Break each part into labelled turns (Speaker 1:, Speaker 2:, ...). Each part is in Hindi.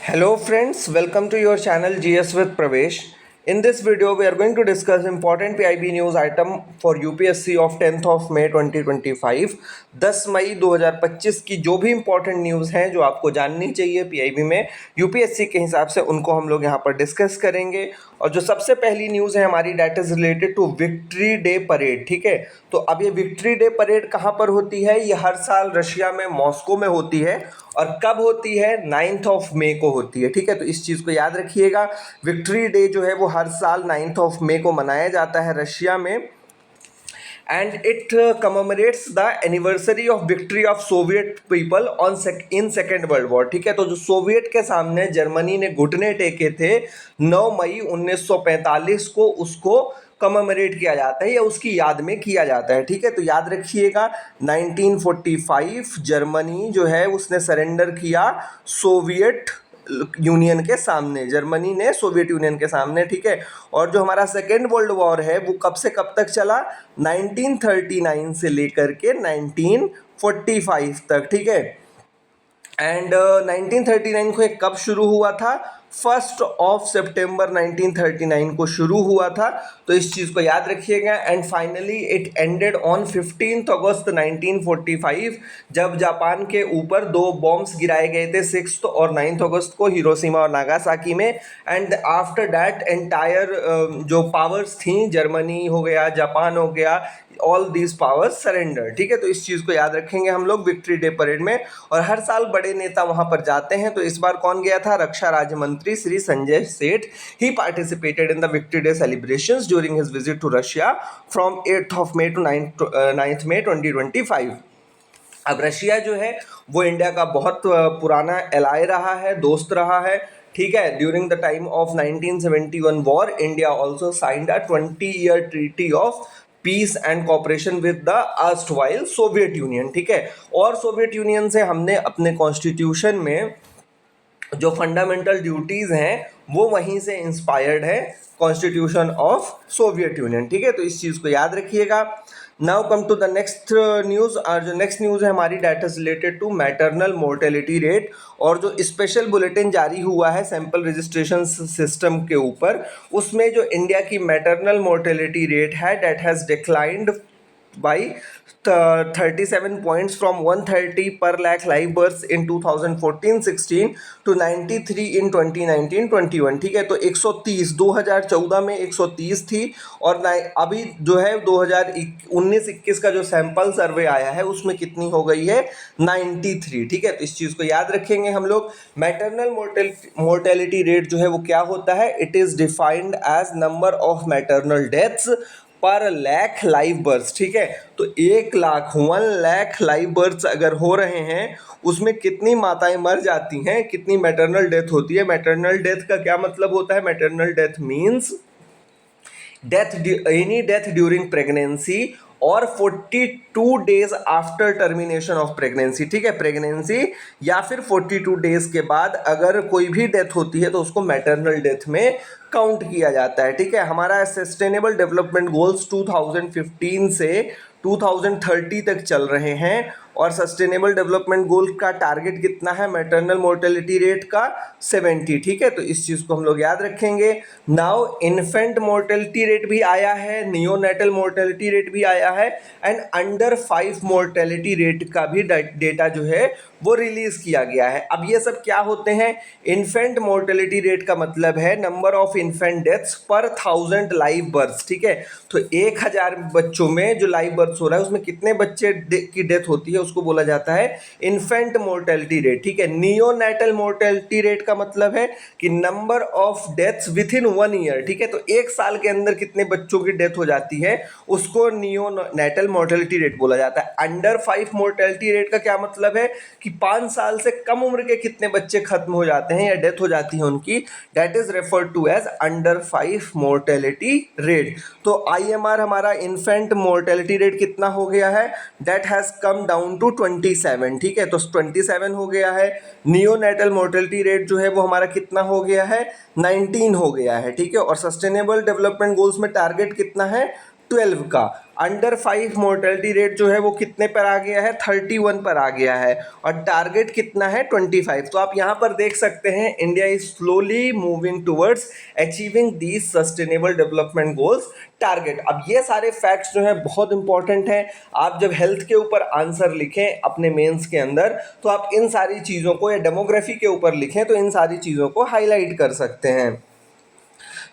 Speaker 1: Hello friends, welcome to your channel GS with Pravesh. In this video, we are going to discuss important PIB news item for UPSC of 10th of May 2025. 10 मई 2025 की जो भी इंपॉर्टेंट न्यूज़ हैं जो आपको जाननी चाहिए पीआईबी में यूपीएससी के हिसाब से उनको हम लोग यहाँ पर डिस्कस करेंगे। और जो सबसे पहली न्यूज़ है हमारी that is related to Victory Day parade. ठीक है, तो अब ये विक्ट्री डे परेड कहाँ पर होती है? ये हर साल रशिया में मॉस्को में होती है। और कब होती है? 9th ऑफ मे को होती है। ठीक है, तो इस चीज़ को याद रखिएगा। विक्ट्री डे जो है वो हर साल 9th ऑफ मे को मनाया जाता है रशिया में। And it commemorates the anniversary of victory of Soviet people in second world war. ठीक है, तो जो सोवियत के सामने जर्मनी ने घुटने टेके थे 9 मई 1945 को, उसको कमेमोरेट किया जाता है या उसकी याद में किया जाता है। ठीक है, तो याद रखिएगा 1945 जर्मनी जो है उसने सरेंडर किया सोवियत यूनियन के सामने, जर्मनी ने सोवियत यूनियन के सामने। ठीक है, और जो हमारा सेकेंड वर्ल्ड वॉर है वो कब से कब तक चला? 1939 से लेकर के 1945 तक। ठीक है, एंड 1939 को कब शुरू हुआ था? 1 सितंबर 1939 को शुरू हुआ था। तो इस चीज़ को याद रखिएगा। And finally it ended on 15 अगस्त 1945 जब जापान के ऊपर 2 बॉम्ब्स गिराए गए थे 6 और 9 अगस्त को हिरोशिमा और नागासाकी में। एंड आफ्टर दैट एंटायर जो पावर्स थी, जर्मनी हो गया, जापान हो गया, ऑल दीज पावर्स सरेंडर। ठीक है, तो इस चीज़ को याद रखेंगे हम लोग विक्ट्री डे परेड में। और हर साल बड़े नेता वहां पर जाते हैं। तो इस बार कौन गया था? रक्षा राज्य मंत्री Shri Sanjay Seth. He participated in the victory day celebrations during his visit to Russia from 8th of May to 9th May 2025। अब रशिया जो है वो इंडिया का बहुत पुराना एलाय रहा है, दोस्त रहा है। ठीक है, during the time of 1971 war India also signed a 20-year treaty of peace and cooperation with the erstwhile Soviet union. ठीक है, और सोवियत यूनियन से हमने अपने कॉन्स्टिट्यूशन में जो फंडामेंटल ड्यूटीज़ हैं वो वहीं से इंस्पायर्ड है, कॉन्स्टिट्यूशन ऑफ सोवियत यूनियन। ठीक है, तो इस चीज़ को याद रखिएगा। Now come to the next news. और जो नेक्स्ट न्यूज़ है हमारी that is related to maternal mortality rate. और जो स्पेशल बुलेटिन जारी हुआ है सैंपल रजिस्ट्रेशन सिस्टम के ऊपर, उसमें जो इंडिया की मैटरनल मोर्टेलिटी रेट है that has declined by 37 points from 130 per lakh live births in 2014-16 to 93 in 2019-21। ठीक है, तो 130 2014 में 130 थी और अभी जो है 2019-21 का जो सैंपल सर्वे आया है उसमें कितनी हो गई है? 93। ठीक है, तो इस चीज़ को याद रखेंगे हम लोग। मैटरनल मोर्टेलिटी रेट जो है वो क्या होता है? It is defined as number of maternal deaths per lakh live births. ठीक है, तो 1 लाख लाइव बर्थ्स अगर हो रहे हैं उसमें कितनी माताएं मर जाती हैं, कितनी मैटरनल डेथ होती है। मैटरनल डेथ का क्या मतलब होता है? Maternal death means any death during pregnancy और 42 days after termination of pregnancy. ठीक है, प्रेगनेंसी या फिर 42 डेज के बाद अगर कोई भी डेथ होती है तो उसको मैटरनल डेथ में काउंट किया जाता है। ठीक है, हमारा सस्टेनेबल डेवलपमेंट गोल्स 2015 से 2030 तक चल रहे हैं और सस्टेनेबल डेवलपमेंट गोल का टारगेट कितना है मैटरनल मोर्टेलिटी रेट का? 70। ठीक है, तो इस चीज़ को हम लोग याद रखेंगे। नाउ इन्फेंट मोर्टेलिटी रेट भी आया है, नियोनेटल मोर्टेलिटी रेट भी आया है एंड अंडर 5 मोर्टेलिटी रेट का भी डेटा जो है वो रिलीज किया गया है। अब ये सब क्या होते हैं? इन्फेंट मोर्टेलिटी रेट का मतलब है नंबर ऑफ इन्फेंट डेथ्स पर 1000 लाइव बर्थ्स। ठीक है, तो 1000 बच्चों में जो लाइव बर्थ्स हो रहा है उसमें कितने बच्चे की डेथ होती है उसको बोला जाता है इन्फेंट मोर्टेलिटी रेट। ठीक है, नियोनेटल मोर्टेलिटी रेट का मतलब है कि number of deaths with in 1 year. ठीक है, तो 1 साल के अंदर कितने बच्चों की डेथ हो जाती है उसको नियोनेटल मोर्टेलिटी रेट बोला जाता है। अंडर 5 मोर्टेलिटी रेट का क्या मतलब है कि 5 साल से कम उम्र के कितने बच्चे खत्म हो जाते हैं या डेथ हो जाती है उनकी, that is referred to as under 5 mortality rate. तो IMR हमारा इन्फेंट मोर्टेलिटी रेट कितना हो गया है? That has come down to 27। ठीक है, तो 27 हो गया है। नियोनेटल मोर्टेलिटी रेट जो है वो हमारा कितना हो गया है? 19 हो गया है। ठीक है, और सस्टेनेबल डेवलपमेंट गोल्स में टारगेट कितना है? 12 का। अंडर 5 मोर्टेलिटी रेट जो है वो कितने पर आ गया है, 31 पर आ गया है, और टारगेट कितना है, 25। तो आप यहाँ पर देख सकते हैं India is slowly moving towards achieving these sustainable development goals target. अब ये सारे फैक्ट्स जो हैं बहुत इंपॉर्टेंट हैं। आप जब हेल्थ के ऊपर आंसर लिखें अपने मेंस के अंदर, तो आप इन सारी चीज़ों को, या डेमोग्राफी के ऊपर लिखें तो इन सारी चीज़ों को हाईलाइट कर सकते हैं।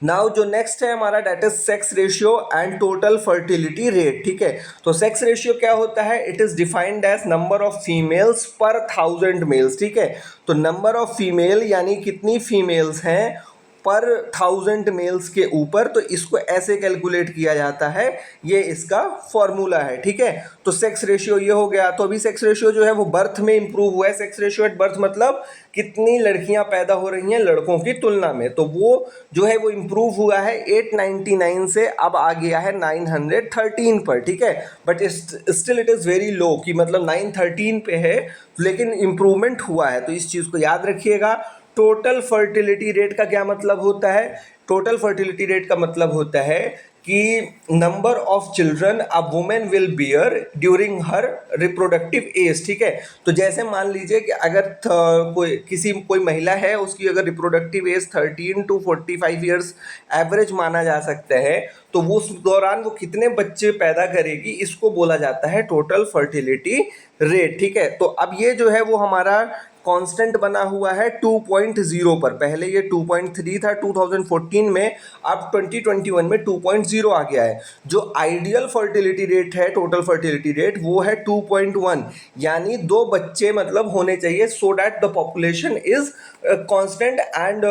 Speaker 1: नाउ जो नेक्स्ट है हमारा, that is sex ratio and total fertility rate. ठीक है, तो सेक्स रेशियो क्या होता है, it is defined as number of females per 1000 mails. ठीक है, तो नंबर ऑफ फीमेल यानी कितनी फीमेल्स हैं पर 1000 मेल्स के ऊपर, तो इसको ऐसे कैलकुलेट किया जाता है, ये इसका फॉर्मूला है। ठीक है, तो सेक्स रेशियो ये हो गया। तो अभी सेक्स रेशियो जो है वो बर्थ में इंप्रूव हुआ है। सेक्स रेशियो एट बर्थ मतलब कितनी लड़कियां पैदा हो रही हैं लड़कों की तुलना में, तो वो जो है वो इंप्रूव हुआ है 899 से अब आ गया है 913 पर। ठीक है, but still it is very low, कि मतलब 913 पे है लेकिन इम्प्रूवमेंट हुआ है, तो इस चीज़ को याद रखिएगा। टोटल फर्टिलिटी रेट का क्या मतलब होता है, टोटल फर्टिलिटी रेट का मतलब होता है कि number of children a women will beer during her reproductive age. ठीक है, तो जैसे मान लीजिए कि अगर कोई महिला है, उसकी अगर reproductive age 13 to 45 years average माना जा सकता है, तो वो उस दौरान वो कितने बच्चे पैदा करेगी, इसको बोला जाता है टोटल फर्टिलिटी रेट। ठीक है, तो अब ये जो है वो हमारा कांस्टेंट बना हुआ है 2.0 पर। पहले ये 2.3 था 2014 में, अब 2021 में 2.0 आ गया है। जो आइडियल फर्टिलिटी रेट है, टोटल फर्टिलिटी रेट, वो है 2.1, यानी 2 बच्चे मतलब होने चाहिए, so that the population is constant and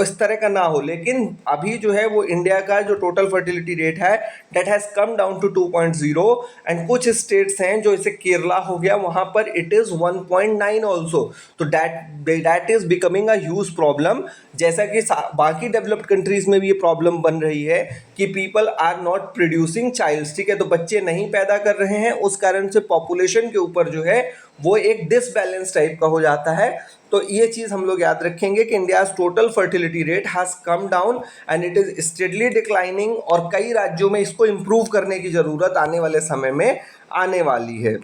Speaker 1: इस तरह का ना हो। लेकिन अभी जो है वो इंडिया का जो टोटल फर्टिलिटी रेट है that has come down to 2.0, and कुछ स्टेट्स हैं जो जैसे केरला हो गया, वहाँ पर इट इज़ 1.9 ऑल्सो। तो that is becoming a huge problem. जैसा कि बाकी डेवलप्ड कंट्रीज में भी ये प्रॉब्लम बन रही है कि people are not producing childs. ठीक है, तो बच्चे नहीं पैदा कर रहे हैं, उस कारण से पॉपुलेशन के ऊपर जो है वो एक डिसबैलेंस टाइप का हो जाता है। तो ये चीज़ हम लोग याद रखेंगे कि India's total fertility rate has come down and it is steadily declining, और कई राज्यों में इसको इम्प्रूव करने की ज़रूरत आने वाले समय में आने वाली है।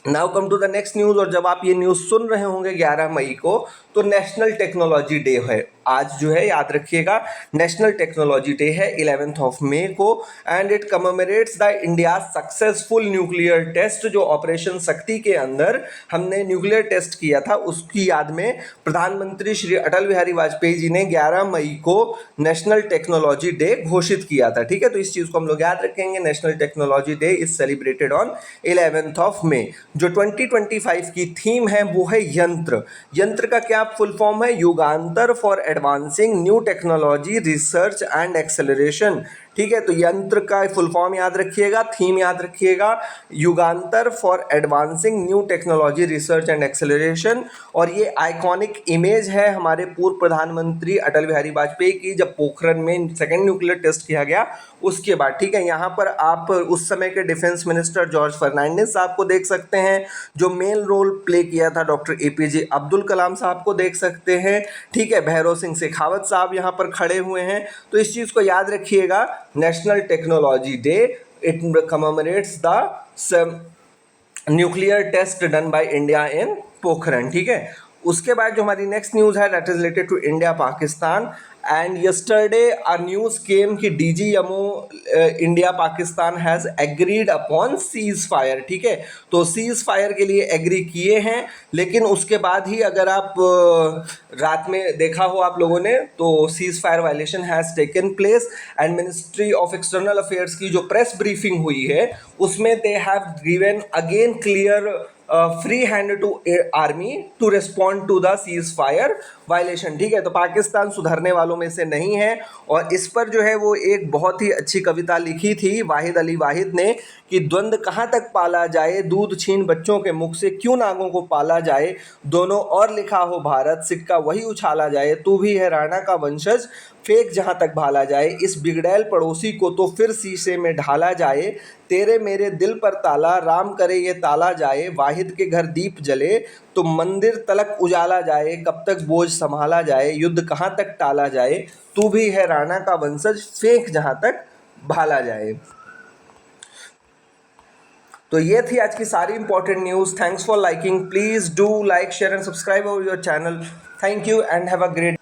Speaker 1: Now come to the next news. और जब आप ये न्यूज़ सुन रहे होंगे 11 मई को, तो नेशनल टेक्नोलॉजी डे है आज, जो है याद रखिएगा नेशनल टेक्नोलॉजी डे है 11th ऑफ मई को, and it commemorates the India successful nuclear test. जो ऑपरेशन शक्ति के अंदर हमने न्यूक्लियर टेस्ट किया था, उसकी याद में प्रधानमंत्री श्री अटल बिहारी वाजपेयी जी ने 11 मई को नेशनल टेक्नोलॉजी डे घोषित किया था। ठीक है, तो इस चीज़ को हम लोग याद रखेंगे। National technology Day is celebrated on 11th of May. जो 2025 की थीम है वो है यंत्र। यंत्र का क्या फुल फॉर्म है, Yugantar for advancing new technology research and acceleration. ठीक है, तो यंत्र का फुल फॉर्म याद रखिएगा, थीम याद रखिएगा, Yugantar for advancing new technology research and acceleration. और ये आइकॉनिक इमेज है हमारे पूर्व प्रधानमंत्री अटल बिहारी वाजपेयी की, जब पोखरण में सेकेंड न्यूक्लियर टेस्ट किया गया उसके बाद। ठीक है, यहाँ पर आप उस समय के डिफेंस मिनिस्टर जॉर्ज फर्नांडिस साहब को देख सकते हैं, जो मेन रोल प्ले किया था डॉक्टर एपीजे अब्दुल कलाम साहब को देख सकते हैं। ठीक है, भैरव सिंह शेखावत साहब यहाँ पर खड़े हुए हैं। तो इस चीज़ को याद रखिएगा, national technology day it commemorates the nuclear test done by India in Pokhran. ठीक है, उसके बाद जो हमारी नेक्स्ट न्यूज़ है that is related to India Pakistan. And yesterday a news came कि DGMO India Pakistan has agreed upon ceasefire. ठीक है, तो सीज फायर के लिए एग्री किए हैं, लेकिन उसके बाद ही अगर आप रात में देखा हो आप लोगों ने, तो ceasefire violation has taken place. And Ministry of External Affairs की जो प्रेस ब्रीफिंग हुई है उसमें they have given again clear free hand to army to respond to the ceasefire violation. ठीक है, तो पाकिस्तान सुधरने वालों में से नहीं है, और इस पर जो है वो एक बहुत ही अच्छी कविता लिखी थी वाहिद अली वाहिद ने कि द्वंद्व कहाँ तक पाला जाए, दूध छीन बच्चों के मुख से क्यों नागों को पाला जाए, दोनों और लिखा हो भारत, सिक्का वही उछाला जाए, तू भी है राणा का वंशज, फेंक जहाँ तक भाला जाए, इस बिगड़ैल पड़ोसी को तो फिर शीशे में ढाला जाए, तेरे मेरे दिल पर ताला, राम करे ये ताला जाए, वाहिद के घर दीप जले तो मंदिर तलक उजाला जाए, कब तक बोझ संभाला जाए, युद्ध कहाँ तक टाला जाए, तू भी है राणा का वंशज, फेंक जहाँ तक भाला जाए। तो ये थी आज की सारी important news. Thanks for liking. Please do like, share and subscribe our your channel. Thank you and have a great